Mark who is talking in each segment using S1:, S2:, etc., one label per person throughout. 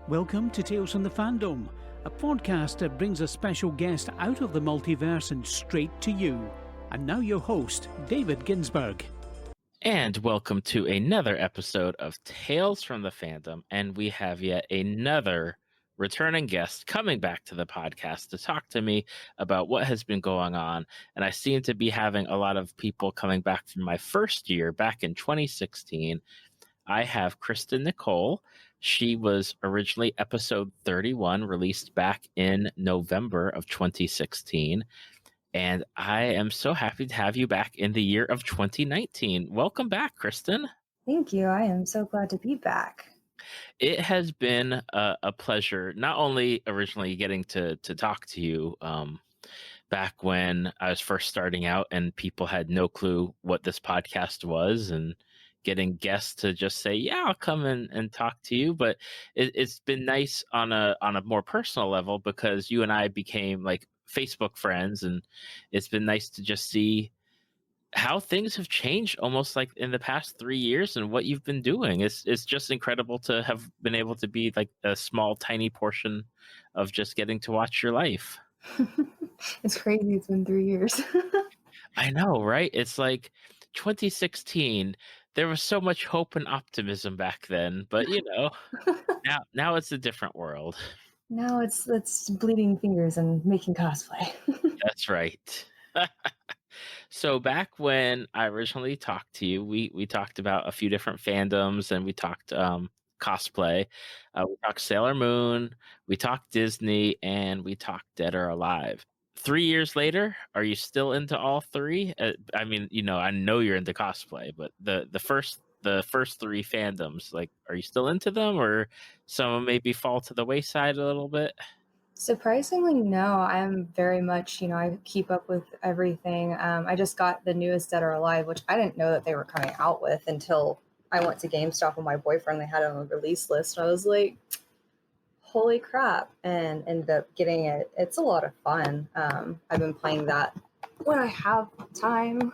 S1: Welcome to Tales from the Fandom, a podcast that brings a special guest out of the multiverse and straight to you. And now your host, David Ginsburg.
S2: And welcome to another episode of Tales from the Fandom. And we have yet another returning guest coming back to the podcast to talk to me about what has been going on. And I seem to be having a lot of people coming back from my first year back in 2016. I have Kristen Nicole. She was originally episode 31, released back in November of 2016. And I am so happy to have you back in the year of 2019. Welcome back, Kristen.
S3: Thank you. I am so glad to be back.
S2: It has been a pleasure, not only originally getting to talk to you back when I was first starting out and people had no clue what this podcast was, and getting guests to just say, yeah, I'll come and talk to you. But it's been nice on a more personal level because you and I became like Facebook friends, and it's been nice to just see how things have changed almost like in the past 3 years and what you've been doing. It's just incredible to have been able to be like a small, tiny portion of just getting to watch your life.
S3: It's crazy. It's been 3 years.
S2: I know, right? It's like 2016. There was so much hope and optimism back then, but you know, now it's a different world.
S3: Now it's bleeding fingers and making cosplay.
S2: That's right. So back when I originally talked to you, we talked about a few different fandoms, and we talked cosplay. We talked Sailor Moon, we talked Disney, and we talked Dead or Alive. 3 years later, are you still into all three? I mean, you know, I know you're into cosplay, but the first three fandoms, like, are you still into them, or some maybe fall to the wayside a little bit?
S3: Surprisingly, no. I'm very much, I keep up with everything. I just got the newest Dead or Alive, which I didn't know that they were coming out with until I went to GameStop with my boyfriend. They had it on the release list. I was like, holy crap, and ended up getting it. It's a lot of fun. I've been playing that when I have time.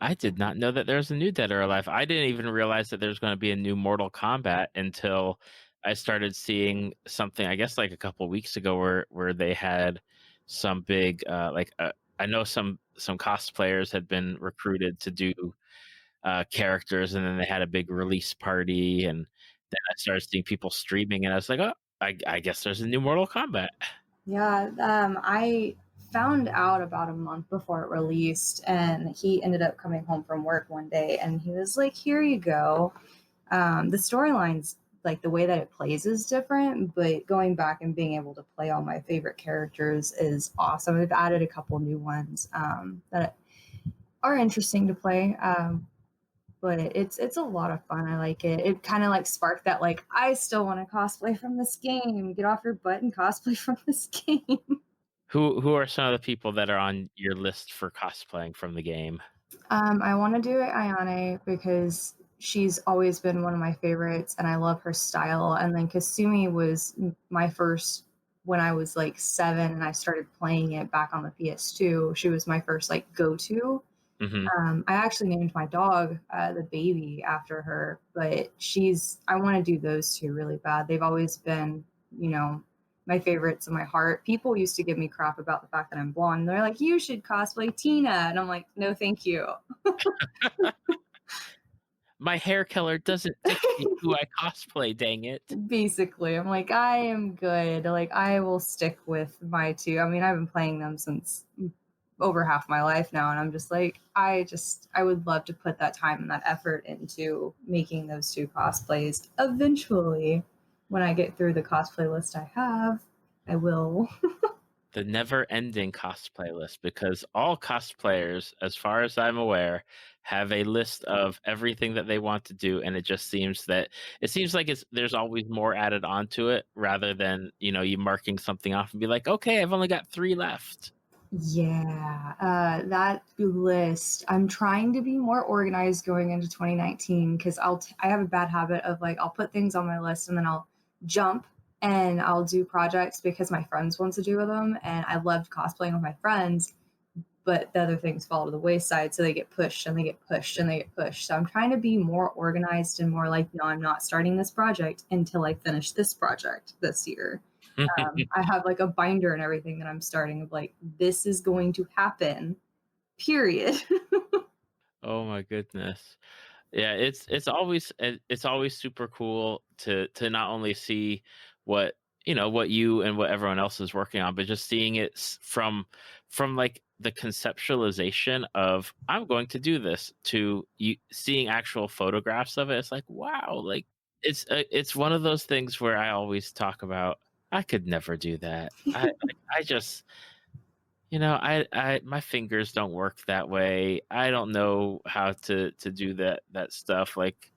S2: I did not know that there's a new Dead or Alive. I didn't even realize that there's going to be a new Mortal Kombat until I started seeing something, I guess like a couple of weeks ago, where they had some big, I know some cosplayers had been recruited to do characters, and then they had a big release party, and then I started seeing people streaming, and I was like, oh, I guess there's a new Mortal Kombat.
S3: Yeah, I found out about a month before it released, and he ended up coming home from work one day, and he was like, here you go. The storyline's, like, the way that it plays is different, but going back and being able to play all my favorite characters is awesome. They've added a couple new ones that are interesting to play. But it's a lot of fun. I like it. It kind of like sparked that, like, I still want to cosplay from this game. Get off your butt and cosplay from this game.
S2: Who are some of the people that are on your list for cosplaying from the game?
S3: I want to do Ayane because she's always been one of my favorites, and I love her style. And then Kasumi was my first when I was like 7, and I started playing it back on the PS2. She was my first like go-to.
S2: Mm-hmm.
S3: I actually named my dog the baby after her, but I want to do those two really bad. They've always been, my favorites in my heart. People used to give me crap about the fact that I'm blonde. They're like, you should cosplay Tina. And I'm like, no, thank you.
S2: My hair color doesn't dictate who I cosplay, dang it.
S3: Basically, I'm like, I am good. Like, I will stick with my two. I mean, I've been playing them since over half my life now, and I'm just like, I would love to put that time and that effort into making those two cosplays. Eventually, when I get through the cosplay list I have, I will.
S2: The never-ending cosplay list, because all cosplayers, as far as I'm aware, have a list of everything that they want to do, and it seems like there's always more added onto it rather than, you marking something off and be like, okay, I've only got 3 left.
S3: Yeah, that list. I'm trying to be more organized going into 2019 because I have a bad habit of, like, I'll put things on my list and then I'll jump and I'll do projects because my friends want to do them, and I loved cosplaying with my friends. but the other things fall to the wayside. So they get pushed and they get pushed and they get pushed. So I'm trying to be more organized and more like, no, I'm not starting this project until I finish this project this year. I have like a binder and everything that I'm starting of like, this is going to happen, period.
S2: Oh my goodness. Yeah, it's always super cool to not only see what what you and what everyone else is working on, but just seeing it from like the conceptualization of I'm going to do this to you seeing actual photographs of it. It's like wow, like it's one of those things where I always talk about I could never do that. I just I my fingers don't work that way. I don't know how to do that stuff. Like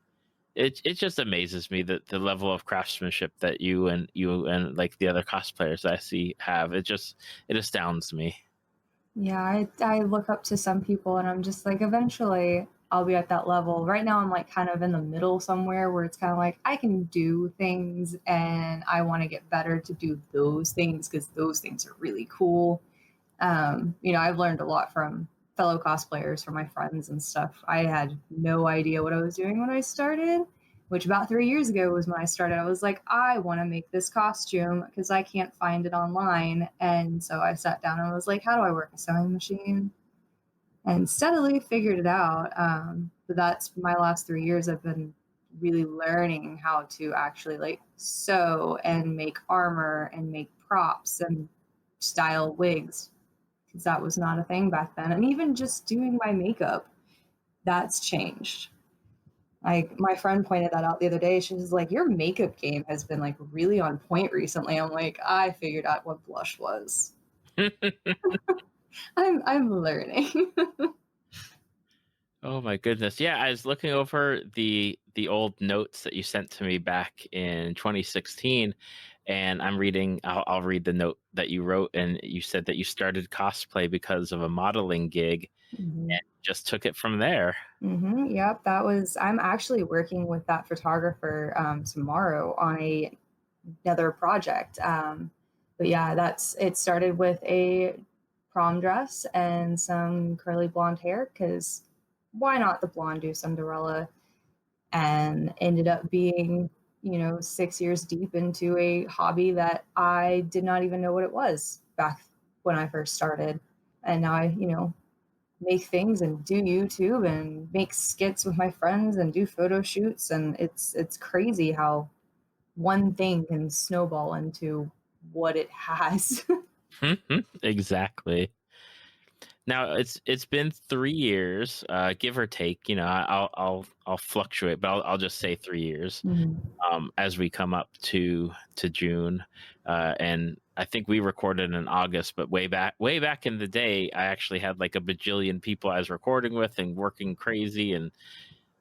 S2: it just amazes me that the level of craftsmanship that you and like the other cosplayers I see have. It astounds me.
S3: Yeah, I look up to some people and I'm just like, eventually I'll be at that level. Right now I'm like kind of in the middle somewhere where it's kind of like I can do things and I want to get better to do those things because those things are really cool. I've learned a lot from fellow cosplayers, from my friends and stuff. I had no idea what I was doing when I started, which about 3 years ago was when I started. I was like, I want to make this costume because I can't find it online. And so I sat down and was like, how do I work a sewing machine? And steadily figured it out. But that's my last 3 years. I've been really learning how to actually like sew and make armor and make props and style wigs, because that was not a thing back then. And even just doing my makeup, that's changed. Like my friend pointed that out the other day. She was like, your makeup game has been like really on point recently. I'm like, I figured out what blush was. I'm learning.
S2: Oh my goodness. Yeah, I was looking over the old notes that you sent to me back in 2016 and I'll read the note that you wrote and you said that you started cosplay because of a modeling gig and just took it from there.
S3: Yep, I'm actually working with that photographer tomorrow on another project. But yeah, it started with a prom dress and some curly blonde hair because why not the blonde do Cinderella? And ended up being 6 years deep into a hobby that I did not even know what it was back when I first started. And now I make things and do YouTube and make skits with my friends and do photo shoots, and it's crazy how one thing can snowball into what it has.
S2: Exactly. Now it's been 3 years, give or take. I'll fluctuate, but I'll just say 3 years. As we come up to June, and I think we recorded in August. But way back in the day, I actually had like a bajillion people I was recording with and working crazy and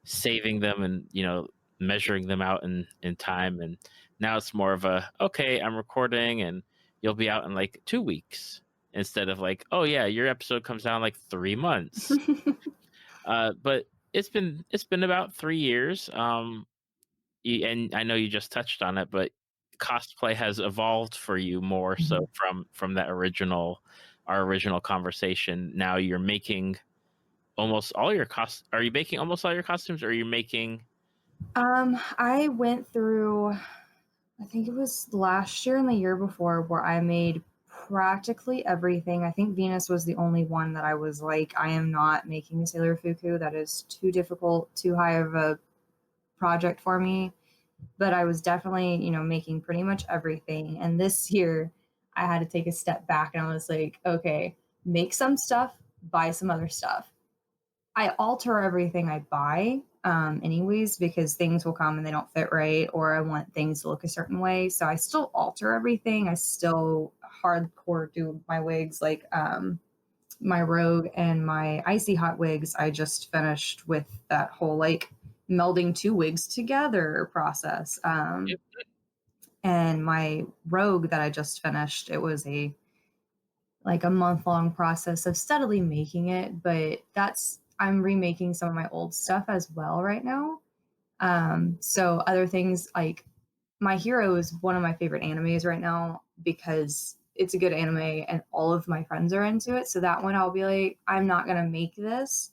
S2: saving them and measuring them out in time. And now it's more of a okay, I'm recording and you'll be out in like 2 weeks instead of like, oh yeah, your episode comes out in like 3 months. But it's been about 3 years. And I know you just touched on it, but cosplay has evolved for you more so from that our original conversation. Now you're making almost all your Are you making almost all your costumes, or are you making?
S3: I went through, I think it was last year and the year before, where I made practically everything. I think Venus was the only one that I was like, I am not making a Sailor Fuku. That is too difficult, too high of a project for me. But I was definitely, making pretty much everything. And this year I had to take a step back and I was like, okay, make some stuff, buy some other stuff. I alter everything I buy anyways, because things will come and they don't fit right, or I want things to look a certain way. So I still alter everything. I still hardcore do my wigs, like my Rogue and my Icy Hot wigs. I just finished with that whole like melding two wigs together process. And my Rogue that I just finished, it was a month-long process of steadily making it, but I'm remaking some of my old stuff as well right now. So other things like My Hero is one of my favorite animes right now because it's a good anime and all of my friends are into it. So that one I'll be like, I'm not gonna make this.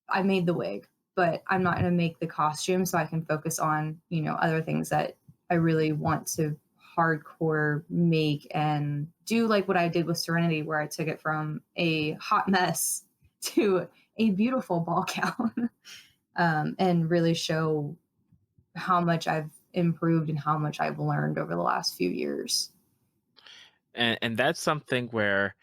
S3: I made the wig, but I'm not gonna make the costume so I can focus on, other things that I really want to hardcore make and do, like what I did with Serenity, where I took it from a hot mess to a beautiful ball gown. And really show how much I've improved and how much I've learned over the last few years.
S2: And that's something where,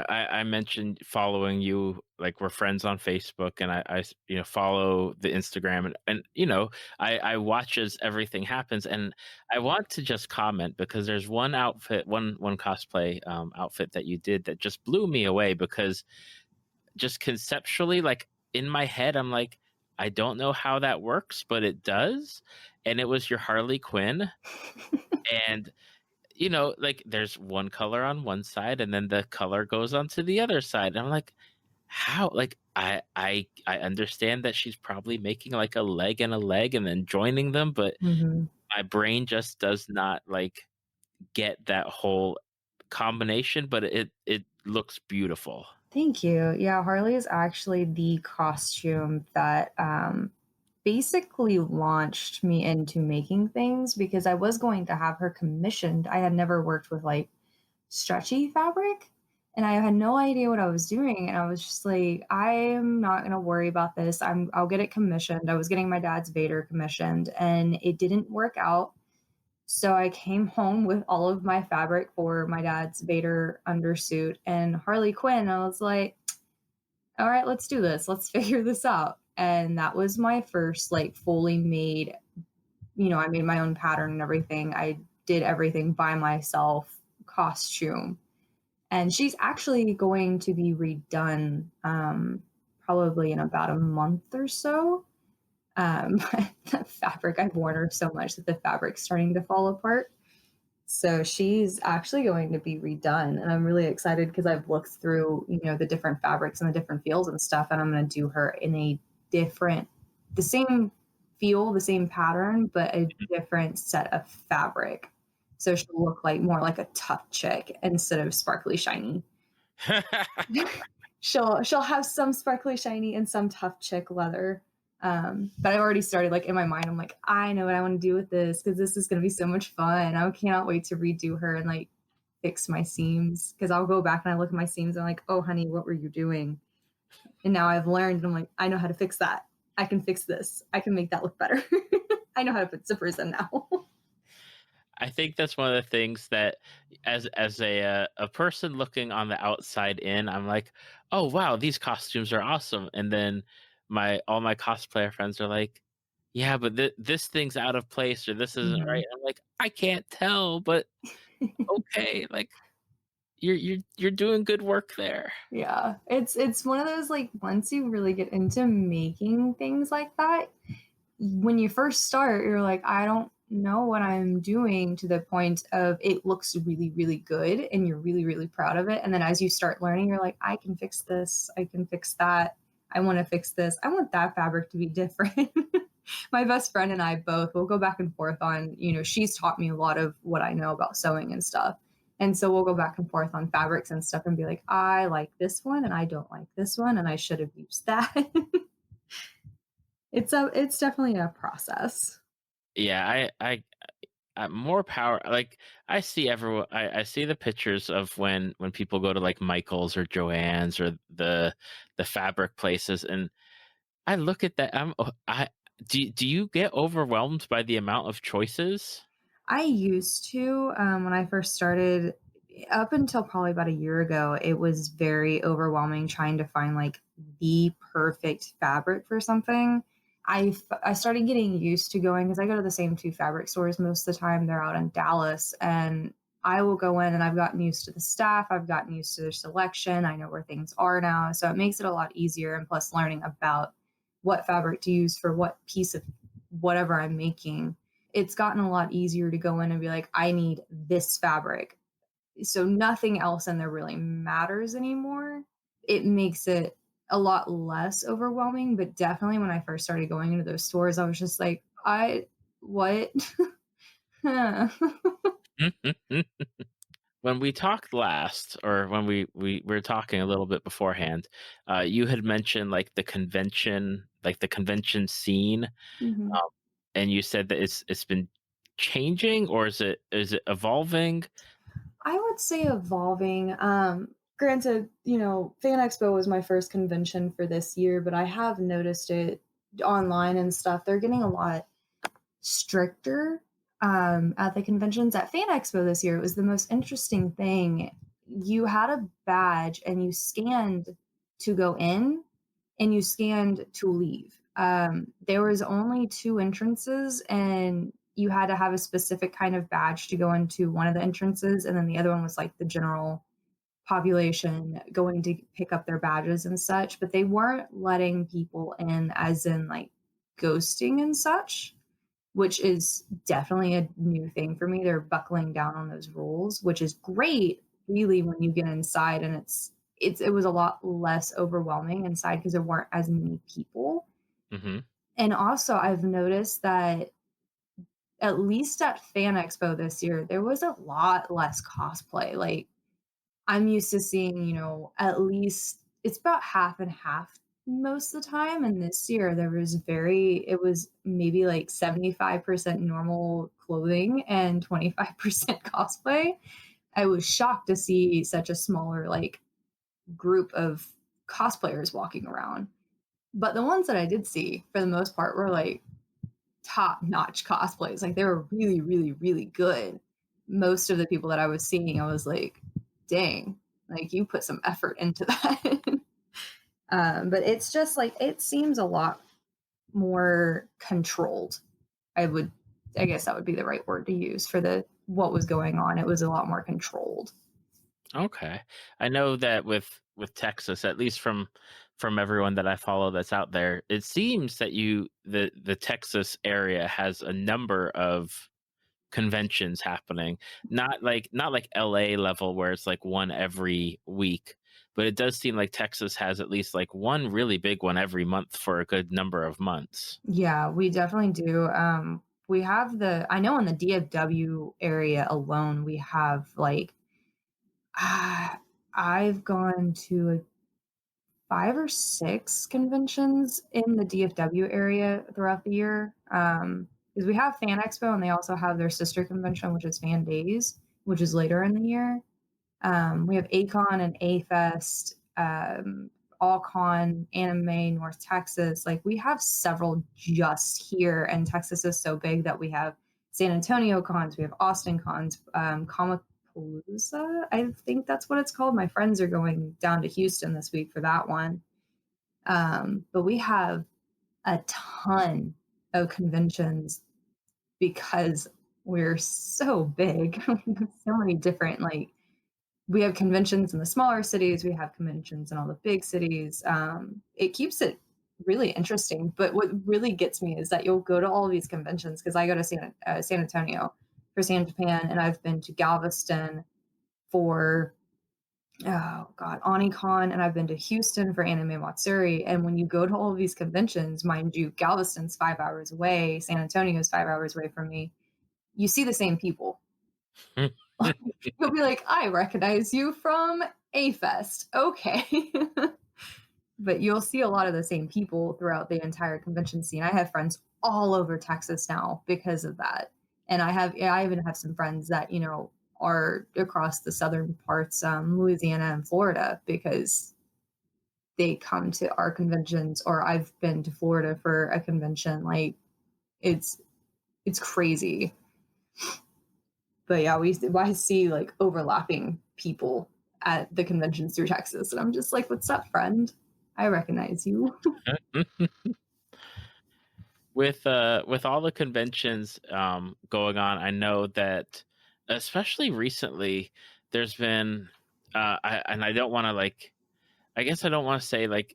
S2: I mentioned following you, like we're friends on Facebook, and I follow the Instagram, and I watch as everything happens, and I want to just comment because there's one outfit, one cosplay outfit that you did that just blew me away, because just conceptually, like in my head, I'm like, I don't know how that works, but it does. And it was your Harley Quinn. And, like there's one color on one side and then the color goes onto the other side. And I'm like, how? Like, I understand that she's probably making like a leg and a leg and then joining them, but
S3: Mhm.
S2: my brain just does not like get that whole combination, but it looks beautiful.
S3: Thank you. Yeah, Harley is actually the costume that basically launched me into making things because I was going to have her commissioned. I had never worked with like stretchy fabric and I had no idea what I was doing. And I was just like, I'm not going to worry about this. I'll get it commissioned. I was getting my dad's Vader commissioned and it didn't work out. So I came home with all of my fabric for my dad's Vader undersuit and Harley Quinn. I was like, all right, let's do this. Let's figure this out. And that was my first like fully made, I made my own pattern and everything. I did everything by myself costume. And she's actually going to be redone probably in about a month or so. But the fabric, I've worn her so much that the fabric's starting to fall apart. So she's actually going to be redone. And I'm really excited because I've looked through, the different fabrics and the different feels and stuff. And I'm going to do her in a the same feel, the same pattern, but a different set of fabric. So she'll look like more like a tough chick instead of sparkly shiny. She'll have some sparkly shiny and some tough chick leather. But I've already started like in my mind, I'm like, I know what I want to do with this because this is going to be so much fun. I cannot wait to redo her and like fix my seams because I'll go back and I look at my seams and I'm like, oh honey, what were you doing? And now I've learned and I'm like, I know how to fix that. I can fix this. I can make that look better. I know how to put zippers in now.
S2: I think that's one of the things that, as a person looking on the outside in, I'm like, oh wow, these costumes are awesome. And then all my cosplayer friends are like, yeah, but this thing's out of place or this isn't right.
S3: Mhm.
S2: I'm like, I can't tell, but okay, like you're doing good work there.
S3: Yeah, it's one of those like once you really get into making things like that, when you first start, you're like, I don't know what I'm doing to the point of it looks really, really good and you're really, really proud of it. And then as you start learning, you're like, I can fix this. I can fix that. I want to fix this. I want that fabric to be different. My best friend and I both will go back and forth on, she's taught me a lot of what I know about sewing and stuff. And so we'll go back and forth on fabrics and stuff and be like, I like this one and I don't like this one and I should have used that. It's definitely a process.
S2: Yeah, more power. Like I see everyone. I see the pictures of when people go to like Michael's or Joann's or the fabric places, and I look at that. I do you get overwhelmed by the amount of choices?
S3: I used to when I first started, up until probably about a year ago, it was very overwhelming trying to find like the perfect fabric for something. I started getting used to going because I go to the same two fabric stores most of the time. They're out in Dallas, and I will go in and I've gotten used to the staff. I've gotten used to their selection. I know where things are now, so it makes it a lot easier. And plus, learning about what fabric to use for what piece of whatever I'm making, it's gotten a lot easier to go in and be like, I need this fabric. So nothing else in there really matters anymore. It makes it a lot less overwhelming, but definitely when I first started going into those stores, I was just like, what? Huh.
S2: when we talked last, or when we were talking a little bit beforehand, you had mentioned like the convention scene,
S3: Mhm.
S2: and you said that it's been changing, or is it evolving?
S3: I would say evolving. Granted, Fan Expo was my first convention for this year, but I have noticed it online and stuff. They're getting a lot stricter at the conventions. At Fan Expo this year, it was the most interesting thing. You had a badge and you scanned to go in and you scanned to leave. There was only two entrances, and you had to have a specific kind of badge to go into one of the entrances, and then the other one was like the general population going to pick up their badges and such. But they weren't letting people in, as in like ghosting and such, which is definitely a new thing for me. They're buckling down on those rules, which is great, really, when you get inside, and it was a lot less overwhelming inside because there weren't as many people.
S2: Hmm.
S3: And also, I've noticed that at least at Fan Expo this year, there was a lot less cosplay. Like, I'm used to seeing, at least it's about half and half most of the time. And this year it was maybe like 75% normal clothing and 25% cosplay. I was shocked to see such a smaller like group of cosplayers walking around. But the ones that I did see for the most part were like top notch cosplays. Like they were really, really, really good. Most of the people that I was seeing, I was like, dang, like you put some effort into that. But it's just like, it seems a lot more controlled. I guess that would be the right word to use for what was going on. It was a lot more controlled.
S2: Okay. I know that with Texas, at least from everyone that I follow that's out there, it seems that the Texas area has a number of conventions happening. Not like LA level where it's like one every week, but it does seem like Texas has at least like one really big one every month for a good number of months.
S3: Yeah, we definitely do. We have I know in the DFW area alone, we have like, ah, I've gone to 5 or 6 conventions in the DFW area throughout the year. Because we have Fan Expo and they also have their sister convention, which is Fan Days, which is later in the year. We have ACON and A-Fest, AllCon, Anime, North Texas. Like we have several just here, and Texas is so big that we have San Antonio cons, we have Austin cons, Comicpalooza, I think that's what it's called. My friends are going down to Houston this week for that one. But we have a ton of conventions because we're so big. So many different like we have conventions in the smaller cities, we have conventions in all the big cities. It keeps it really interesting. But what really gets me is that you'll go to all of these conventions because I go to San Antonio for San Japan, and I've been to Galveston for Onicon, and I've been to Houston for Anime Matsuri. And when you go to all of these conventions, mind you, Galveston's 5 hours away, San Antonio is 5 hours away from me. You see the same people. You'll be like, I recognize you from A Fest. Okay. But you'll see a lot of the same people throughout the entire convention scene. I have friends all over Texas now because of that. And I even have some friends that, are across the southern parts, Louisiana and Florida, because they come to our conventions, or I've been to Florida for a convention. Like it's crazy. But yeah, I see like overlapping people at the conventions through Texas, and I'm just like, "What's up, friend? I recognize you."
S2: With all the conventions going on, I know that especially recently there's been I don't want to like, I guess I don't want to say like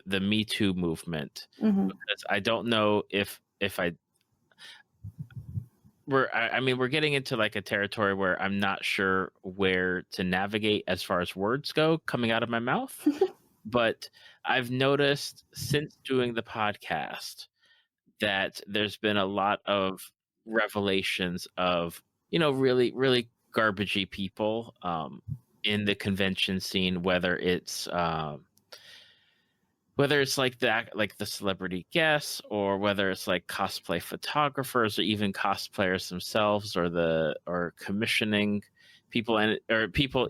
S2: the Me Too movement,
S3: Mhm.
S2: because I don't know if I mean, we're getting into like a territory where I'm not sure where to navigate as far as words go coming out of my mouth. But I've noticed since doing the podcast that there's been a lot of revelations of, really, really garbagey people in the convention scene, whether it's like the celebrity guests, or whether it's like cosplay photographers, or even cosplayers themselves, or commissioning people, or people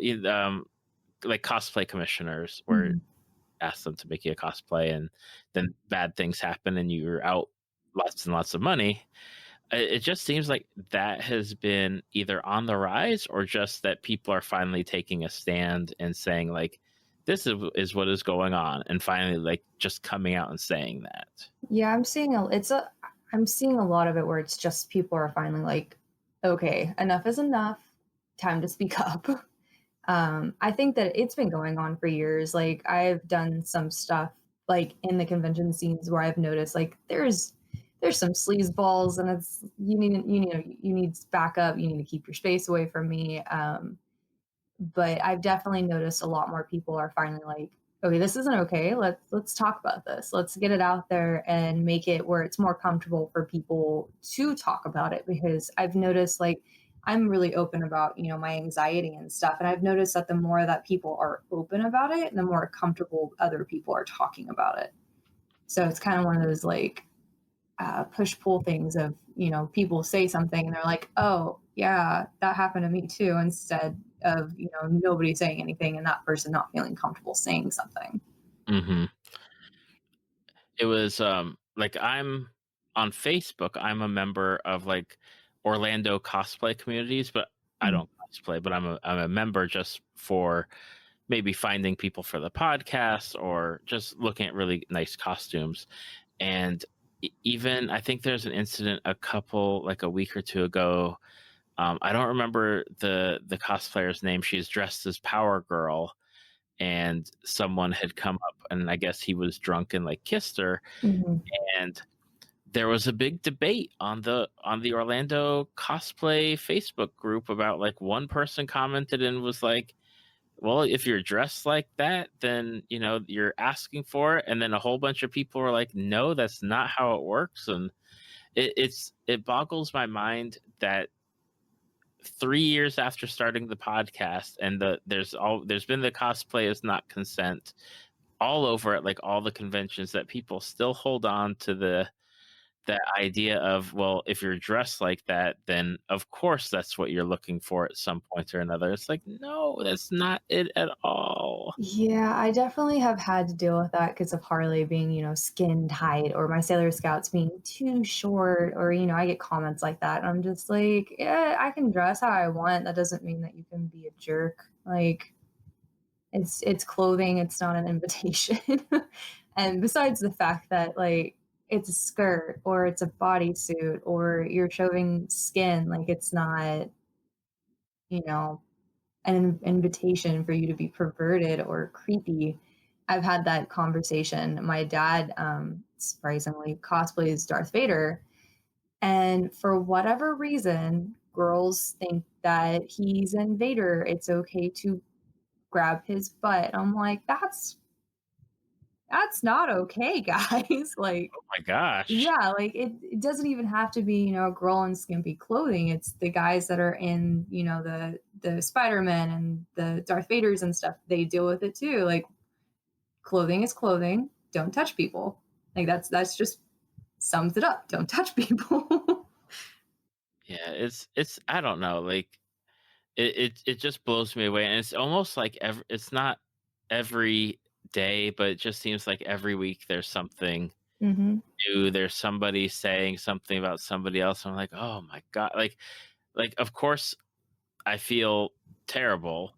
S2: like cosplay commissioners, where
S3: Mhm.
S2: ask them to make you a cosplay, and then bad things happen and you're out lots and lots of money. It just seems like that has been either on the rise, or just that people are finally taking a stand and saying like, this is what is going on, and finally like just coming out and saying that.
S3: Yeah, I'm seeing a lot of it where it's just people are finally like, okay, enough is enough. Time to speak up. I think that it's been going on for years. Like I've done some stuff like in the convention scenes where I've noticed like there's some sleazeballs, and it's you need backup. You need to keep your space away from me. But I've definitely noticed a lot more people are finally like, okay, this isn't okay. Let's talk about this. Let's get it out there and make it where it's more comfortable for people to talk about it. Because I've noticed like I'm really open about, my anxiety and stuff. And I've noticed that the more that people are open about it, the more comfortable other people are talking about it. So it's kind of one of those like push pull things of, people say something and they're like, oh yeah, that happened to me too, instead of, nobody saying anything and that person not feeling comfortable saying something.
S2: Hmm. It was like, I'm on Facebook. I'm a member of like Orlando cosplay communities, but I
S3: Mm.
S2: don't cosplay. But I'm a member just for maybe finding people for the podcast, or just looking at really nice costumes. And even I think there's an incident like a week or two ago. I don't remember the cosplayer's name. She's dressed as Power Girl, and someone had come up, and I guess he was drunk and like kissed her.
S3: Mhm.
S2: And there was a big debate on the Orlando cosplay Facebook group about, like, one person commented and was like, well, if you're dressed like that, then you're asking for it. And then a whole bunch of people were like, no, that's not how it works. And it boggles my mind that 3 years after starting the podcast, and there's been the cosplay is not consent all over at like all the conventions, that people still hold on to the idea of, well, if you're dressed like that, then of course that's what you're looking for at some point or another. It's like, no, that's not it at all.
S3: Yeah, I definitely have had to deal with that because of Harley being, skin tight, or my Sailor Scouts being too short, or, I get comments like that. And I'm just like, yeah, I can dress how I want. That doesn't mean that you can be a jerk. Like, it's clothing, it's not an invitation. And besides the fact that like it's a skirt or it's a bodysuit or you're showing skin, like it's not, you know, an invitation for you to be perverted or creepy. I've had that conversation. My dad, surprisingly, cosplays Darth Vader. And for whatever reason, girls think that he's in Vader. It's okay to grab his butt. I'm like, that's not okay, guys. Like,
S2: Oh my gosh.
S3: yeah, like it doesn't even have to be, a girl in skimpy clothing. It's the guys that are in, the Spider-Man and the Darth Vaders and stuff. They deal with it too. Like clothing is clothing. Don't touch people. Like that's just sums it up. Don't touch people.
S2: Yeah, it's I don't know, like, it just blows me away. And it's almost like it's not every day, but it just seems like every week there's something
S3: Hmm.
S2: new. There's somebody saying something about somebody else. I'm like, oh my god, like of course I feel terrible,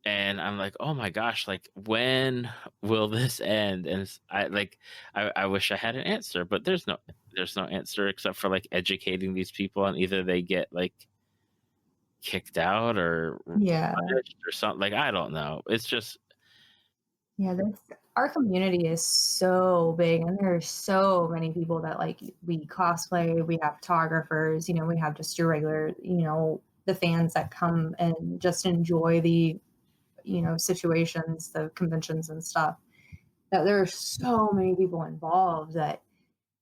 S2: and I'm like, oh my gosh, like, when will this end? And I wish I had an answer, but there's no answer except for like educating these people, and either they get like kicked out or
S3: Yeah.
S2: punished or something. Like, I don't know. It's just,
S3: Yeah, our community is so big, and there are so many people that like we cosplay, we have photographers, we have just your regular, the fans that come and just enjoy the, situations, the conventions and stuff. That there are so many people involved that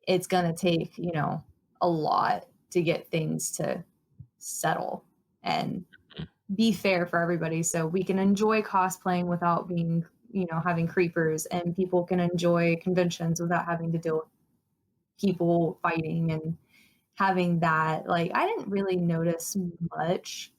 S3: it's gonna take, a lot to get things to settle. And be fair for everybody, so we can enjoy cosplaying without being, having creepers, and people can enjoy conventions without having to deal with people fighting and having that. Like, I didn't really notice much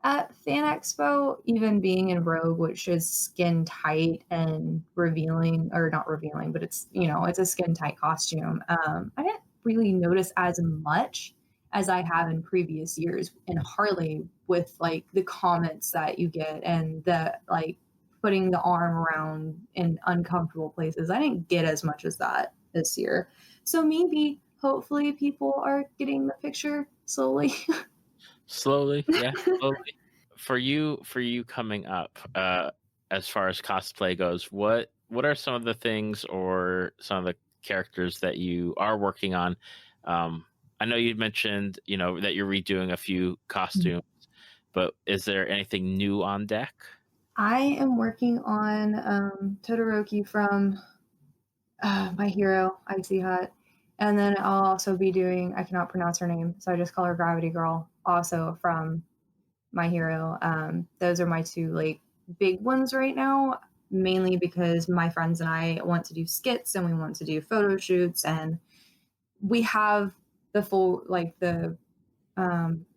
S3: at Fan Expo, even being in Rogue, which is skin tight and revealing, or not revealing, but it's a skin tight costume. I didn't really notice as much as I have in previous years in Harley, with like the comments that you get and the like putting the arm around in uncomfortable places. I didn't get as much as that this year. So maybe, hopefully, people are getting the picture slowly.
S2: Slowly, yeah, slowly. For you coming up, as far as cosplay goes, what are some of the things or some of the characters that you are working on? Um, I know you mentioned, that you're redoing a few costumes, but is there anything new on deck?
S3: I am working on Todoroki from My Hero, Icy Hut. And then I'll also be doing, I cannot pronounce her name, so I just call her Gravity Girl, also from My Hero. Those are my two like big ones right now, mainly because my friends and I want to do skits and we want to do photo shoots, and we have the full, like the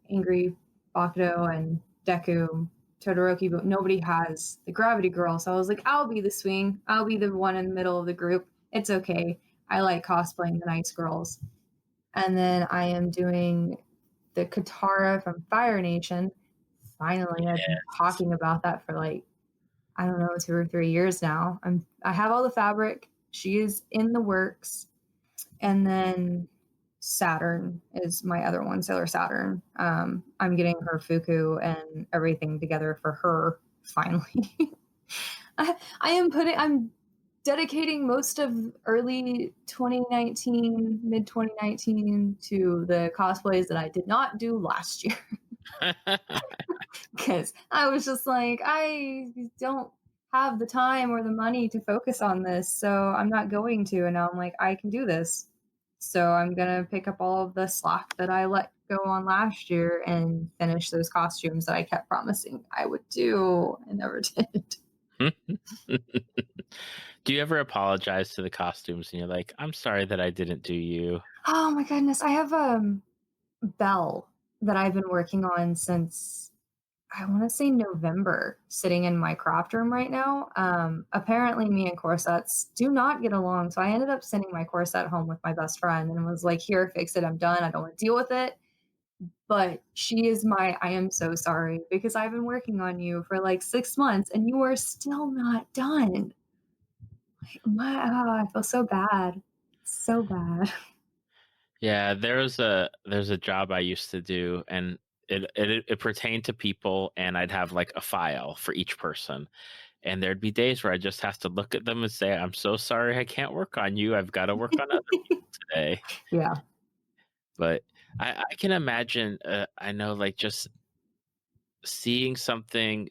S3: Angry Bakudo and Deku Todoroki, but nobody has the Gravity Girl. So I was like, I'll be the swing. I'll be the one in the middle of the group. It's okay. I like cosplaying the nice girls. And then I am doing the Katara from Fire Nation. Finally, I've been talking about that for like, I don't know, 2 or 3 years now. I have all the fabric. She is in the works. And then Saturn is my other one, Sailor Saturn. I'm getting her Fuku and everything together for her finally. I'm dedicating most of early 2019, mid 2019 to the cosplays that I did not do last year. Because I was just like, I don't have the time or the money to focus on this, so I'm not going to. And now I'm like, I can do this. So I'm going to pick up all of the slack that I let go on last year and finish those costumes that I kept promising I would do and never did.
S2: Do you ever apologize to the costumes and you're like, I'm sorry that I didn't do you?
S3: Oh my goodness. I have Belle that I've been working on since, I want to say, November, sitting in my craft room right now. Apparently, me and corsets do not get along. So I ended up sending my corset home with my best friend and was like, here, fix it. I'm done. I don't want to deal with it. But she is I am so sorry, because I've been working on you for like 6 months and you are still not done. I feel so bad. So bad.
S2: Yeah, there's a job I used to do, and it pertained to people, and I'd have like a file for each person, and there'd be days where I just have to look at them and say, I'm so sorry I can't work on you. I've got to work on other people today.
S3: Yeah.
S2: But I can imagine. I know, like, just seeing something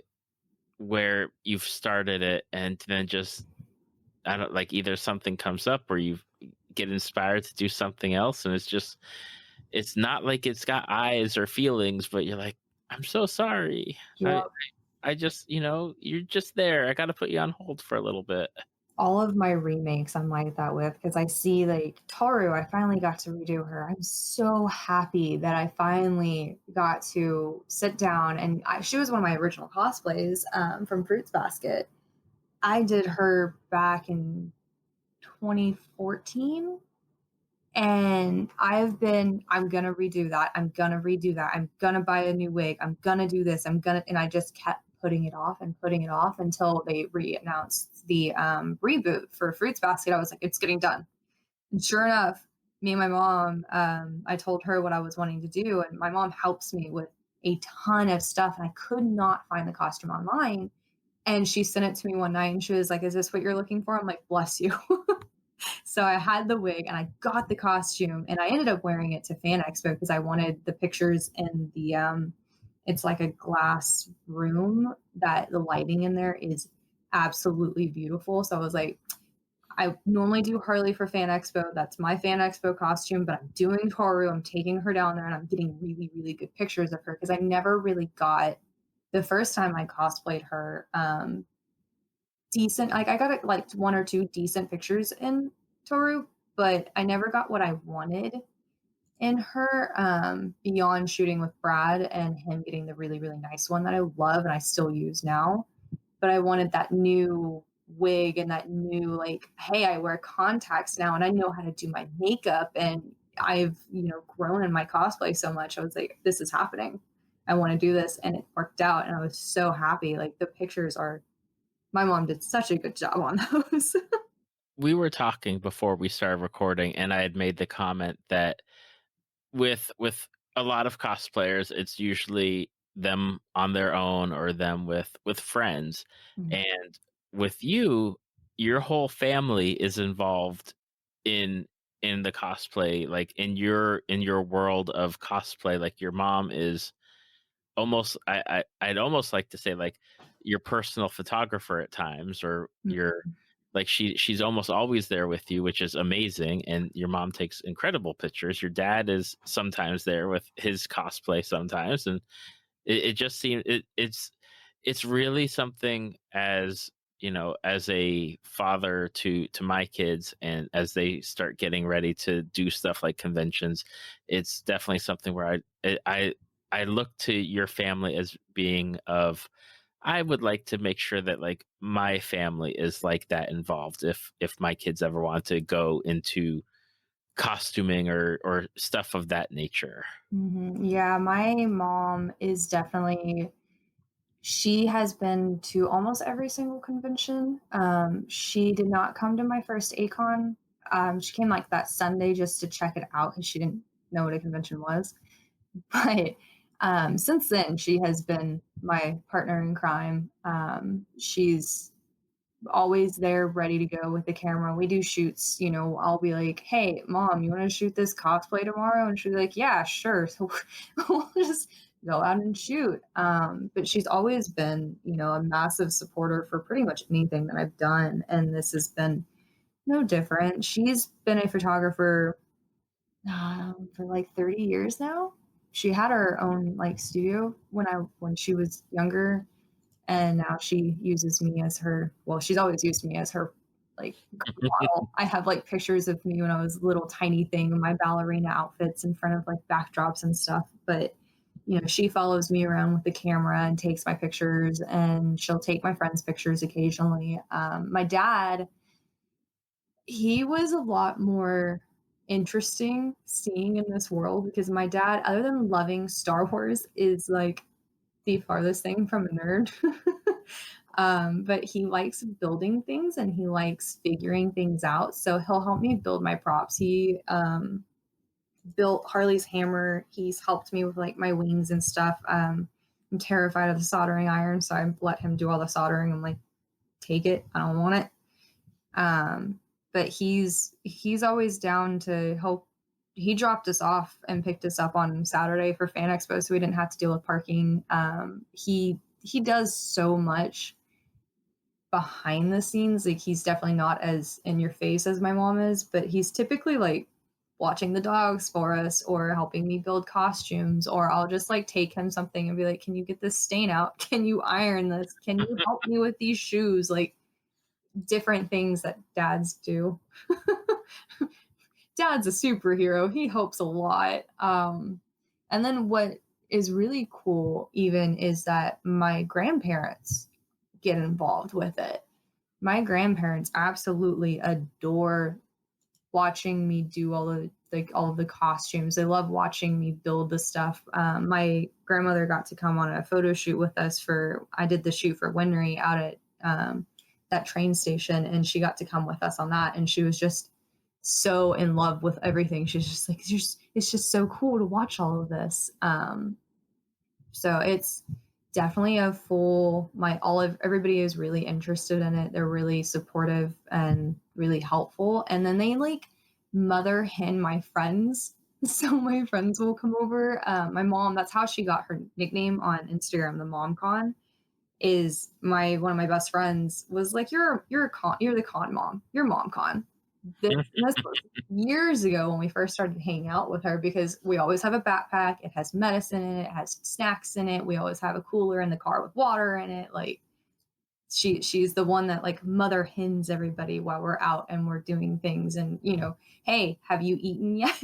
S2: where you've started it, and then just, I don't, like, either something comes up or you get inspired to do something else, and it's not like it's got eyes or feelings, but you're like, I'm so sorry.
S3: Yeah.
S2: I just, you're just there. I got to put you on hold for a little bit.
S3: All of my remakes I'm like that with, because I see like Taru, I finally got to redo her. I'm so happy that I finally got to sit down, and she was one of my original cosplays from Fruits Basket. I did her back in 2014, and I'm gonna redo that. I'm gonna redo that. I'm gonna buy a new wig. I'm gonna do this. And I just kept putting it off and putting it off until they re-announced the reboot for Fruits Basket. I was like, it's getting done. And sure enough, me and my mom, I told her what I was wanting to do, and my mom helps me with a ton of stuff, and I could not find the costume online. And she sent it to me one night and she was like, is this what you're looking for? I'm like, bless you. So I had the wig and I got the costume, and I ended up wearing it to Fan Expo because I wanted the pictures in the it's like a glass room that the lighting in there is absolutely beautiful. So I was like, I normally do Harley for Fan Expo. That's my Fan Expo costume, but I'm doing Toru. I'm taking her down there and I'm getting really, really good pictures of her because I never really got the first time I cosplayed her, decent, like I got like one or two decent pictures in Toru, but I never got what I wanted in her, beyond shooting with Brad and him getting the really, really nice one that I love and I still use now. But I wanted that new wig and that new, like, hey, I wear contacts now and I know how to do my makeup and I've, grown in my cosplay so much. I was like, this is happening. I want to do this. And it worked out. And I was so happy. Like the pictures are, my mom did such a good job on those.
S2: We were talking before we started recording, and I had made the comment that with a lot of cosplayers, it's usually them on their own or them with friends.
S3: Mhm.
S2: And with you, your whole family is involved in the cosplay, like in your world of cosplay. Like your mom is almost, I'd almost like to say, like your personal photographer at times, or your, like she's almost always there with you, which is amazing. And your mom takes incredible pictures. Your dad is sometimes there with his cosplay sometimes, and it just seems it's really something, as as a father to my kids, and as they start getting ready to do stuff like conventions, it's definitely something where I look to your family as being of, I would like to make sure that like my family is like that, involved if my kids ever want to go into costuming or stuff of that nature.
S3: Yeah, my mom is definitely, she has been to almost every single convention. She did not come to my first ACON. She came like that Sunday just to check it out because she didn't know what a convention was. But since then, she has been my partner in crime. She's always there ready to go with the camera. We do shoots, I'll be like, hey, mom, you want to shoot this cosplay tomorrow? And she's like, yeah, sure. So we'll just go out and shoot. But she's always been, a massive supporter for pretty much anything that I've done. And this has been no different. She's been a photographer for like 30 years now. She had her own like studio when she was younger, and now she uses me as her, well, she's always used me as her like model. I have like pictures of me when I was a little tiny thing in my ballerina outfits in front of like backdrops and stuff. But she follows me around with the camera and takes my pictures, and she'll take my friends' pictures occasionally. My dad, he was a lot more interesting seeing in this world because my dad, other than loving Star Wars, is like the farthest thing from a nerd. But he likes building things and he likes figuring things out. So he'll help me build my props. He built Harley's hammer. He's helped me with like my wings and stuff. I'm terrified of the soldering iron, so I let him do all the soldering. I'm like, take it. I don't want it. But he's always down to help. He dropped us off and picked us up on Saturday for Fan Expo, so we didn't have to deal with parking. He does so much behind the scenes. Like he's definitely not as in your face as my mom is, but he's typically like watching the dogs for us or helping me build costumes, or I'll just like take him something and be like, can you get this stain out? Can you iron this? Can you help me with these shoes? Like different things that dads do. Dad's a superhero. He helps a lot. And then what is really cool even is that my grandparents get involved with it. My grandparents absolutely adore watching me do all of the costumes. They love watching me build the stuff. My grandmother got to come on a photo shoot with us I did the shoot for Winry out at that train station, and she got to come with us on that, and she was just so in love with everything. She's just like, it's just so cool to watch all of this. So it's definitely everybody is really interested in it. They're really supportive and really helpful. And then they like mother hen my friends. So my friends will come over. My mom, that's how she got her nickname on Instagram, the MomCon, is one of my best friends was like, you're the con mom, you're MomCon. This was years ago when we first started hanging out with her, because we always have a backpack. It has medicine in it. It has snacks in it. We always have a cooler in the car with water in it. Like, she's the one that like mother hens everybody while we're out and we're doing things. And hey, have you eaten yet?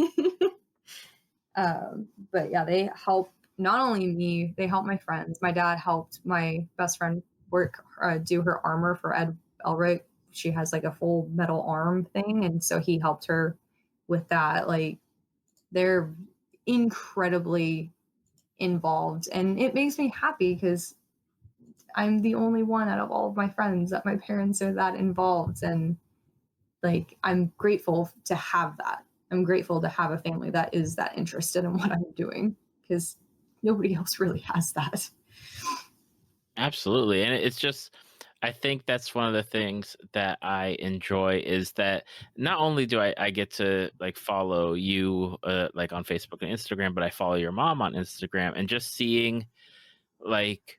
S3: But yeah, they help not only me, they help my friends. My dad helped my best friend do her armor for Ed Elric. She has like a full metal arm thing, and so he helped her with that. Like, they're incredibly involved, and it makes me happy because I'm the only one out of all of my friends that my parents are that involved. And like, I'm grateful to have that. I'm grateful to have a family that is that interested in what I'm doing, because nobody else really has that.
S2: Absolutely. And it's just, I think that's one of the things that I enjoy, is that not only do I get to like follow you like on Facebook and Instagram, but I follow your mom on Instagram, and just seeing like,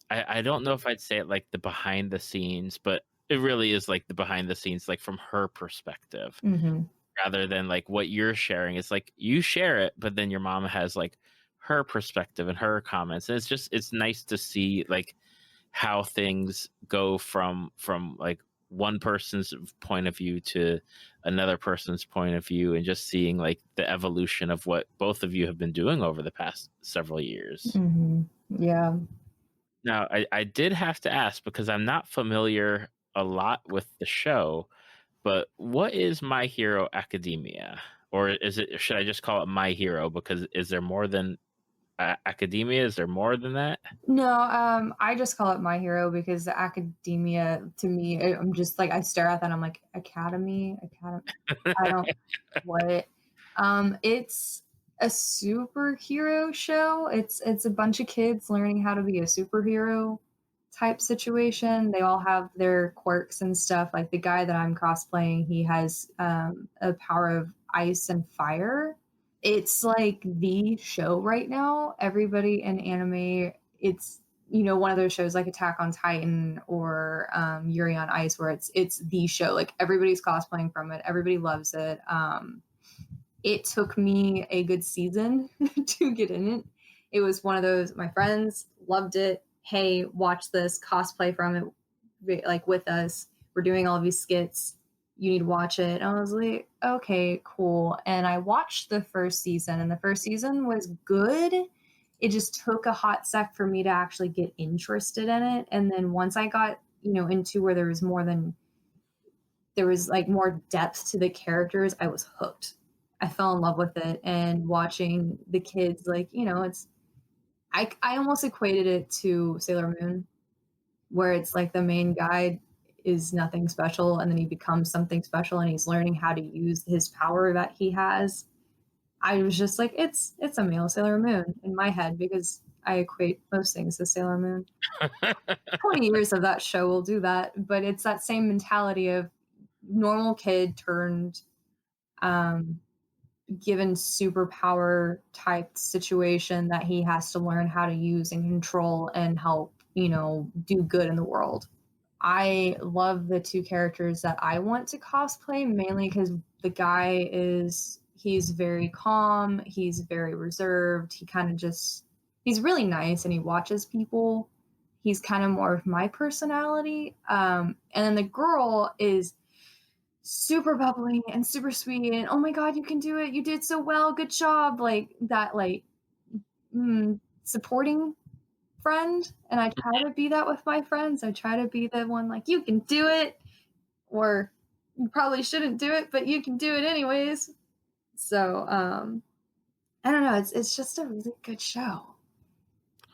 S2: I don't know if I'd say it like the behind the scenes, but it really is like the behind the scenes, like from her perspective,
S3: Mm-hmm.
S2: rather than like what you're sharing. It's like you share it, but then your mom has like her perspective and her comments. And it's nice to see like how things go from like one person's point of view to another person's point of view, and just seeing like the evolution of what both of you have been doing over the past several years.
S3: Mm-hmm. Yeah.
S2: Now, I did have to ask, because I'm not familiar a lot with the show, but what is My Hero Academia? Or should I just call it My Hero? Because is there more than Academia? Is there more than that?
S3: No, I just call it My Hero, because the academia, to me, I'm just like, I stare at that and I'm like, academy. I don't what. It's a superhero show. It's a bunch of kids learning how to be a superhero type situation. They all have their quirks and stuff. Like the guy that I'm cosplaying, he has a power of ice and fire. It's like the show right now. Everybody in anime, it's one of those shows like Attack on Titan or Yuri on Ice, where it's the show. Like, everybody's cosplaying from it. Everybody loves it. It took me a good season to get in it. It was one of those, my friends loved it. Hey, watch this, cosplay from it, like with us. We're doing all these skits. You need to watch it. And I was like, okay, cool. And I watched the first season, and the first season was good. It just took a hot sec for me to actually get interested in it. And then once I got, into where there was like more depth to the characters, I was hooked. I fell in love with it, and watching the kids, like, I almost equated it to Sailor Moon, where it's like the main guy is nothing special, and then he becomes something special, and he's learning how to use his power that he has. I was just like, it's a male Sailor Moon in my head, because I equate most things to Sailor Moon. 20 years of that show will do that, but it's that same mentality of normal kid turned given superpower type situation that he has to learn how to use and control and help, do good in the world. I love the two characters that I want to cosplay, mainly because the guy he's very calm, he's very reserved, he's really nice, and he watches people. He's kind of more of my personality. And then the girl is super bubbly and super sweet, and oh my god, you can do it, you did so well, good job, like that, like supporting friend. And I try to be that with my friends. I try to be the one like, you can do it, or you probably shouldn't do it, but you can do it anyways. So I don't know, it's just a really good show.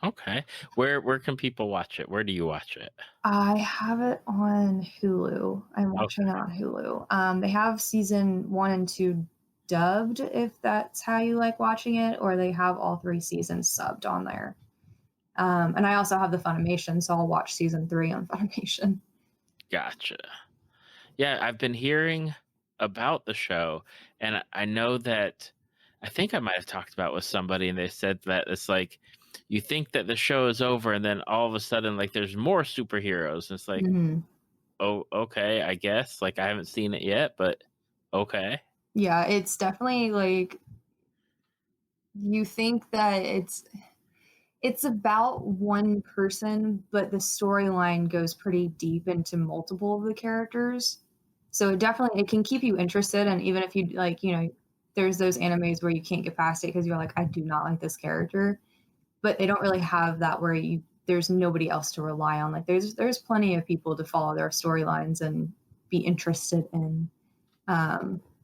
S2: Okay. Where can people watch it? Where do you watch it?
S3: I have it on Hulu. I'm watching it on Hulu. They have season 1 and 2 dubbed, if that's how you like watching it, or they have all 3 seasons subbed on there. And I also have the Funimation, so I'll watch season 3 on Funimation.
S2: Gotcha. Yeah, I've been hearing about the show, and I know that I think I might have talked about it with somebody, and they said that it's like you think that the show is over, and then all of a sudden, like, there's more superheroes. And it's like, oh, okay, I guess. Like, I haven't seen it yet, but Okay.
S3: Yeah, it's definitely like you think that it's about one person, but the storyline goes pretty deep into multiple of the characters. So it can keep you interested, and even if you like, there's those animes where you can't get past it because you're like, I do not like this character, but they don't really have that where there's nobody else to rely on. Like there's plenty of people to follow their storylines and be interested in.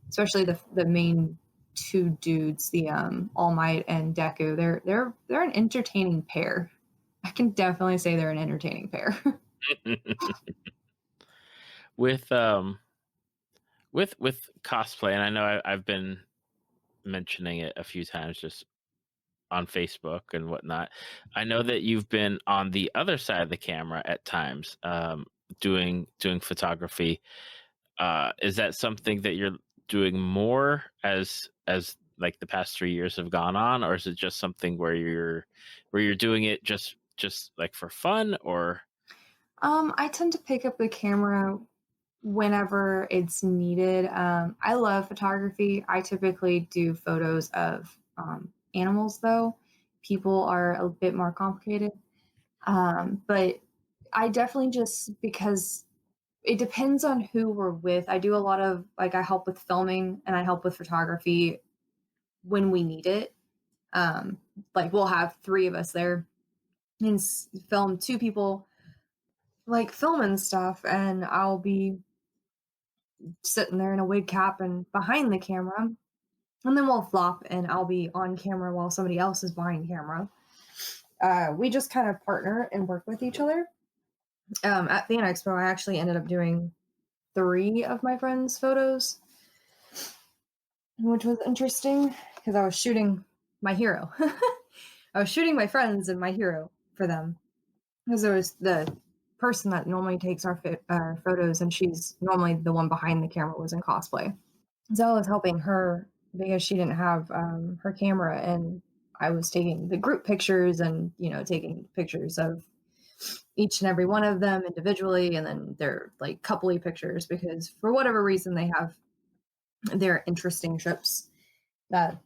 S3: Especially the main two dudes, the All Might and Deku. They're an entertaining pair. I can definitely say they're an entertaining pair.
S2: with with cosplay, and I know I've been mentioning it a few times just on Facebook and whatnot. I know that you've been on the other side of the camera at times, doing photography. Is that something that you're doing more as like the past 3 years have gone on, or is it just something where you're doing it just like for fun, or?
S3: I tend to pick up the camera whenever it's needed. I love photography. I typically do photos of animals, though. People are a bit more complicated. But I definitely just because it depends on who we're with. I do a lot of like I help with filming and I help with photography when we need it. Um, like we'll have three of us there and film two people like filming stuff, and I'll be sitting there in a wig cap and behind the camera, and then we'll flop and I'll be on camera while somebody else is behind camera. We just kind of partner and work with each other. At Fan Expo, I actually ended up doing 3 of my friends' photos, which was interesting because I was shooting my hero. I was shooting my friends and my hero for them because there was the person that normally takes our photos, and she's normally the one behind the camera, was in cosplay. So I was helping her because she didn't have her camera, and I was taking the group pictures and taking pictures of each and every one of them individually, and then they're like coupley pictures because for whatever reason they have their interesting ships. That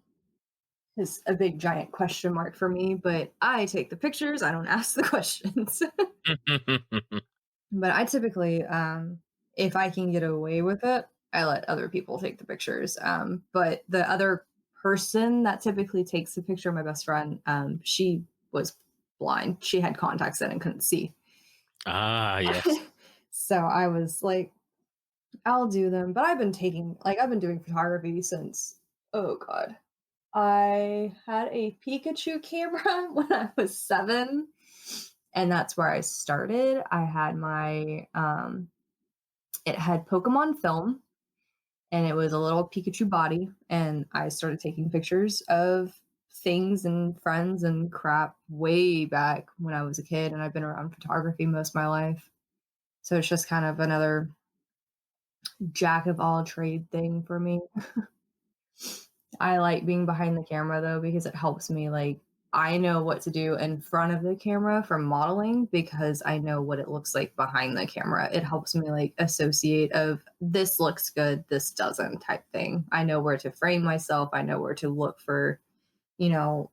S3: is a big giant question mark for me, but I take the pictures, I don't ask the questions. But I typically, if I can get away with it, I let other people take the pictures. But the other person that typically takes the picture, my best friend, she was blind. She had contacts in and couldn't see.
S2: Ah, yes.
S3: So I was like, I'll do them. But I've been doing photography since, oh God. I had a Pikachu camera when I was 7, and that's where I started. I had my, it had Pokemon film, and it was a little Pikachu body, and I started taking pictures of things and friends and crap way back when I was a kid, and I've been around photography most of my life. So it's just kind of another jack of all trade thing for me. I like being behind the camera though because it helps me, like, I know what to do in front of the camera for modeling because I know what it looks like behind the camera. It helps me like associate of this looks good, this doesn't type thing. I know where to frame myself. I know where to look for, you know,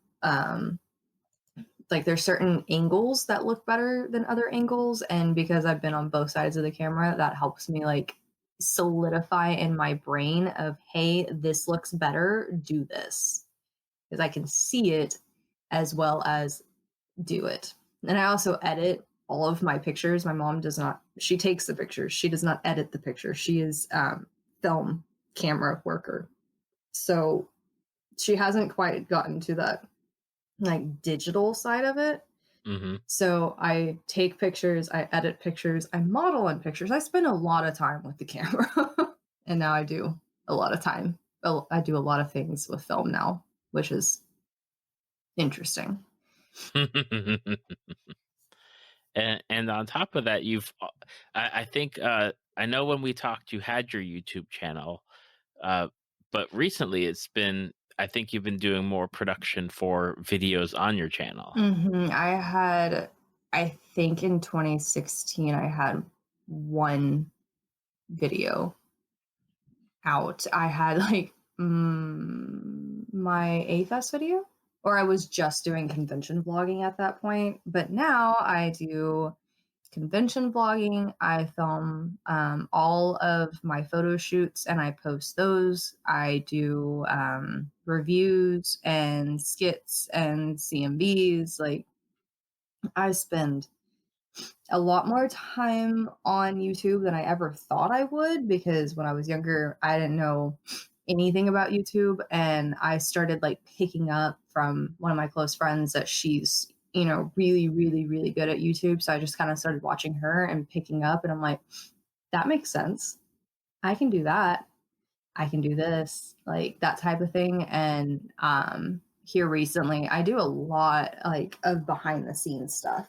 S3: like there's certain angles that look better than other angles. And because I've been on both sides of the camera, that helps me like solidify in my brain of, hey, this looks better, do this. Because I can see it as well as do it. And I also edit all of my pictures. My mom does not, she takes the pictures. She does not edit the picture. She is film camera worker. So she hasn't quite gotten to that like digital side of it.
S2: Mm-hmm.
S3: So I take pictures, I edit pictures, I model in pictures. I spend a lot of time with the camera. And now I do a lot of time. I do a lot of things with film now, which is interesting.
S2: And on top of that, I think I know when we talked, you had your YouTube channel, but recently I think you've been doing more production for videos on your channel.
S3: I think in 2016, I had one video. out. I had like my A-Fest video, or I was just doing convention vlogging at that point. But now I do convention vlogging. I film all of my photo shoots and I post those. I do reviews and skits and CMVs. Like, I spend a lot more time on YouTube than I ever thought I would, because when I was younger, I didn't know anything about YouTube, and I started like picking up from one of my close friends that she's, really, really, really good at YouTube. So I just kind of started watching her and picking up, and I'm like, that makes sense. I can do that. I can do this, like that type of thing. And here recently, I do a lot like of behind the scenes stuff.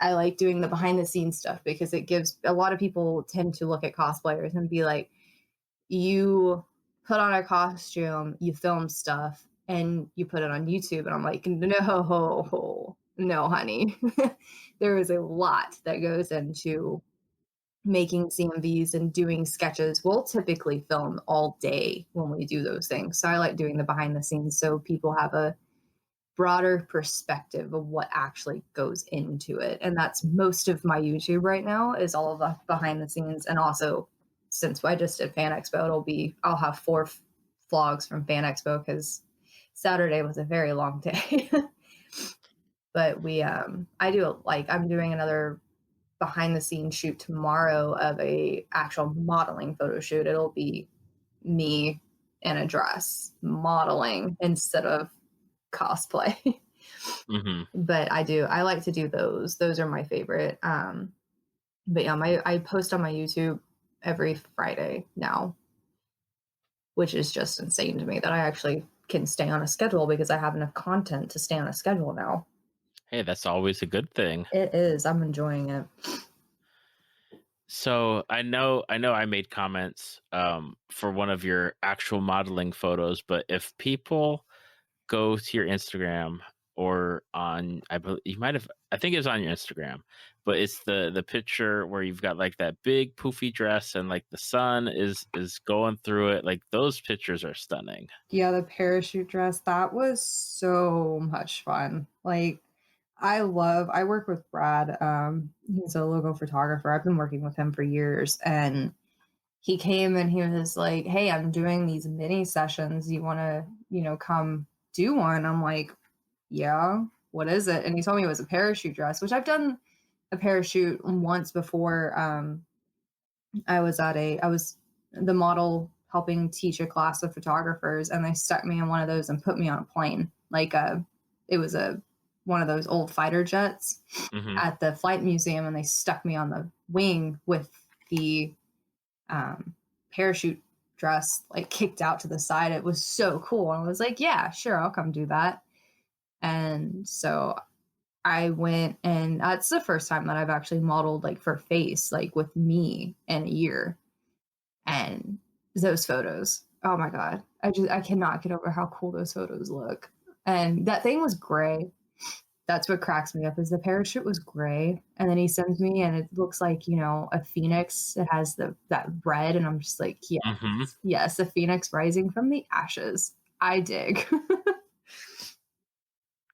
S3: I like doing the behind the scenes stuff because it gives, a lot of people tend to look at cosplayers and be like, you put on a costume, you film stuff, and you put it on YouTube. And I'm like, no, honey. There is a lot that goes into making CMVs and doing sketches. We'll typically film all day when we do those things. So I like doing the behind the scenes so people have a broader perspective of what actually goes into it. And that's most of my YouTube right now, is all of the behind the scenes. And also, since I just did Fan Expo, I'll have 4 vlogs from Fan Expo, because Saturday was a very long day. But I'm doing another behind the scenes shoot tomorrow of a actual modeling photo shoot. It'll be me in a dress modeling instead of cosplay. But I like to do those are my favorite. But yeah, I post on my YouTube every Friday now, which is just insane to me that I actually can stay on a schedule, because I have enough content to stay on a schedule now.
S2: Hey, that's always a good thing.
S3: It is. I'm enjoying it.
S2: So I know I made comments for one of your actual modeling photos, but if people go to your Instagram or on, I think it's on your Instagram, but it's the picture where you've got like that big poofy dress and like the sun is going through it. Like, those pictures are stunning.
S3: Yeah, the parachute dress, that was so much fun. Like, I work with Brad. He's a logo photographer. I've been working with him for years, and he came and he was like, "Hey, I'm doing these mini sessions. You want to, come do one?" I'm like, "Yeah, what is it?" And he told me it was a parachute dress, which I've done a parachute once before. I was the model helping teach a class of photographers, and they stuck me in one of those and put me on a plane. Like, it was one of those old fighter jets at the flight museum, and they stuck me on the wing with the parachute dress like kicked out to the side. It was so cool. And I was like, yeah, sure, I'll come do that. And so I went, and that's the first time that I've actually modeled like for face, like with me in a year. And those photos, oh my God, I cannot get over how cool those photos look. And that thing was gray. That's what cracks me up, is the parachute was gray, and then he sends me and it looks like, a phoenix. It has that red, and I'm just like, yes, a phoenix rising from the ashes. I dig.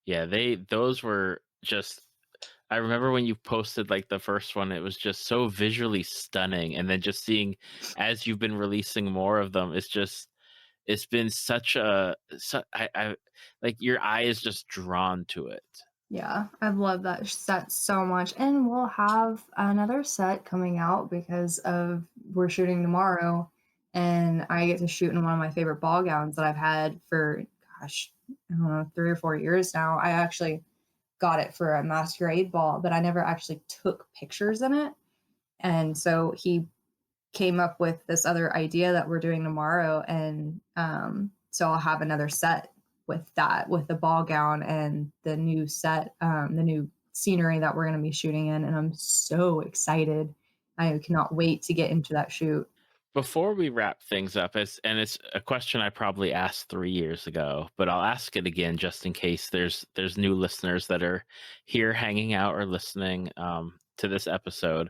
S2: Yeah, those were just, I remember when you posted like the first one, it was just so visually stunning. And then just seeing as you've been releasing more of them, it's been such I like, your eye is just drawn to it.
S3: Yeah, I've loved that set so much. And we'll have another set coming out because we're shooting tomorrow, and I get to shoot in one of my favorite ball gowns that I've had for, gosh, I don't know, 3 or 4 years now. I actually got it for a masquerade ball, but I never actually took pictures in it. And so he came up with this other idea that we're doing tomorrow. And so I'll have another set with the ball gown and the new set, the new scenery that we're going to be shooting in. And I'm so excited. I cannot wait to get into that shoot.
S2: Before we wrap things up, it's a question I probably asked 3 years ago, but I'll ask it again just in case there's new listeners that are here hanging out or listening to this episode.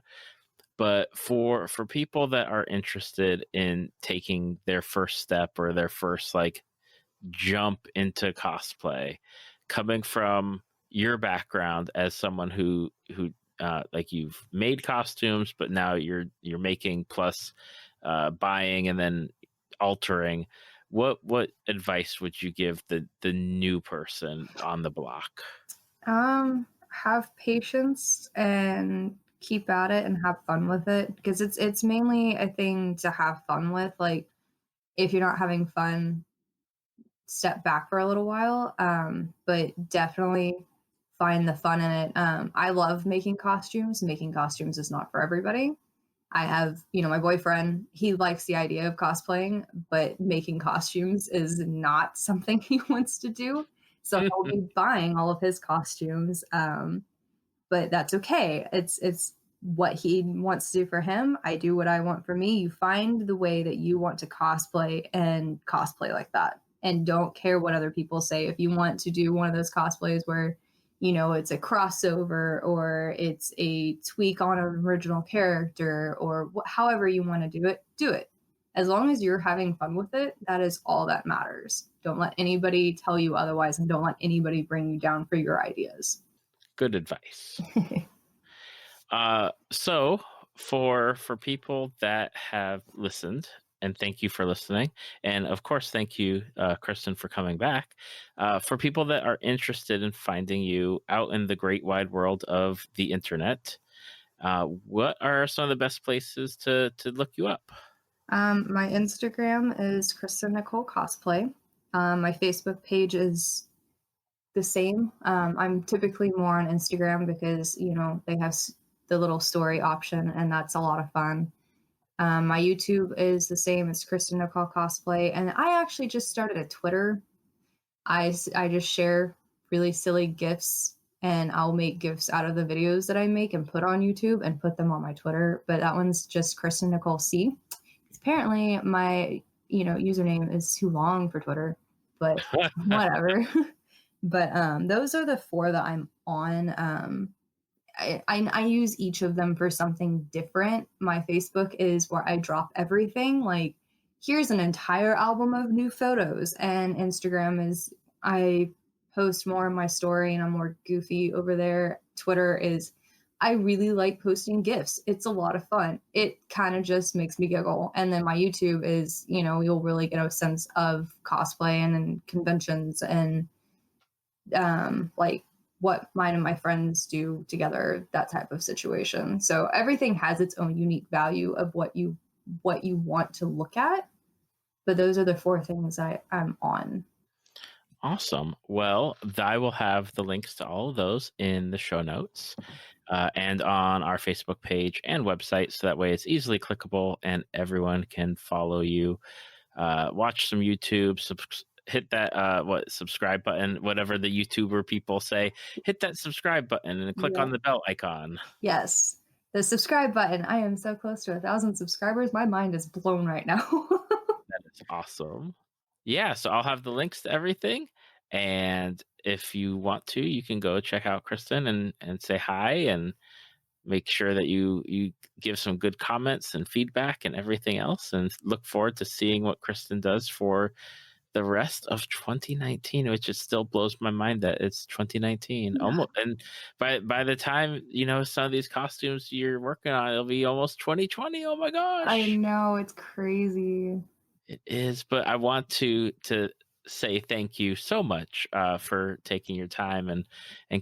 S2: But for people that are interested in taking their first step or their first like jump into cosplay, coming from your background as someone who like you've made costumes, but now you're making plus buying and then altering. What advice would you give the new person on the block?
S3: Have patience and keep at it and have fun with it, because it's mainly a thing to have fun with. Like, if you're not having fun, step back for a little while. But definitely find the fun in it. I love making costumes. Making costumes is not for everybody. I have, my boyfriend, he likes the idea of cosplaying, but making costumes is not something he wants to do. So he'll be buying all of his costumes. But that's okay. It's what he wants to do for him. I do what I want for me. You find the way that you want to cosplay and cosplay like that. And don't care what other people say. If you want to do one of those cosplays where it's a crossover or it's a tweak on an original character or however you want to do it. As long as you're having fun with it, that is all that matters. Don't let anybody tell you otherwise, and don't let anybody bring you down for your ideas.
S2: Good advice. So for people that have listened, and thank you for listening. And of course, thank you, Kristen, for coming back. For people that are interested in finding you out in the great wide world of the internet, what are some of the best places to look you up?
S3: My Instagram is Kristen Nicole Cosplay. My Facebook page is the same. I'm typically more on Instagram because, they have the little story option, and that's a lot of fun. My YouTube is the same. It's Kristen Nicole Cosplay. And I actually just started a Twitter. I just share really silly GIFs, and I'll make GIFs out of the videos that I make and put on YouTube and put them on my Twitter. But that one's just Kristen Nicole C. Apparently my, username is too long for Twitter, but whatever. But those are the 4 that I'm on. I use each of them for something different. My Facebook is where I drop everything. Like, here's an entire album of new photos. And Instagram is, I post more in my story and I'm more goofy over there. Twitter is, I really like posting GIFs. It's a lot of fun. It kind of just makes me giggle. And then my YouTube is, you'll really get a sense of cosplay and conventions and like what mine and my friends do together, that type of situation. So everything has its own unique value of what you want to look at. But those are the 4 things I'm on.
S2: Awesome. Well, I will have the links to all of those in the show notes and on our Facebook page and website. So that way it's easily clickable and everyone can follow you, watch some YouTube, hit that subscribe button, whatever the YouTuber people say, hit that subscribe button and click on the bell icon.
S3: Yes, the subscribe button. I am so close to 1,000 subscribers. My mind is blown right now.
S2: That is awesome. Yeah, so I'll have the links to everything, and if you want to, you can go check out Kristen and say hi and make sure that you give some good comments and feedback and everything else, and look forward to seeing what Kristen does for the rest of 2019, which it still blows my mind that it's 2019 almost. And by the time some of these costumes you're working on, it'll be almost 2020. Oh my gosh,
S3: I know, it's crazy.
S2: It is, but I want to say thank you so much for taking your time and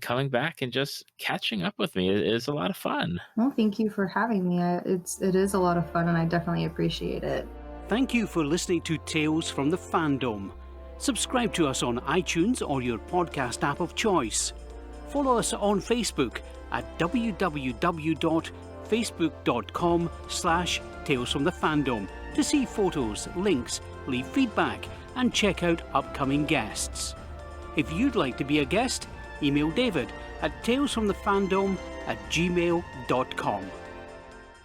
S2: coming back and just catching up with me. It is a lot of fun.
S3: Well, thank you for having me. It is a lot of fun, and I definitely appreciate it.
S1: Thank you for listening to Tales from the Fandom. Subscribe to us on iTunes or your podcast app of choice. Follow us on Facebook at www.facebook.com/talesfromthefandom to see photos, links, leave feedback, and check out upcoming guests. If you'd like to be a guest, email David at talesfromthefandom@gmail.com.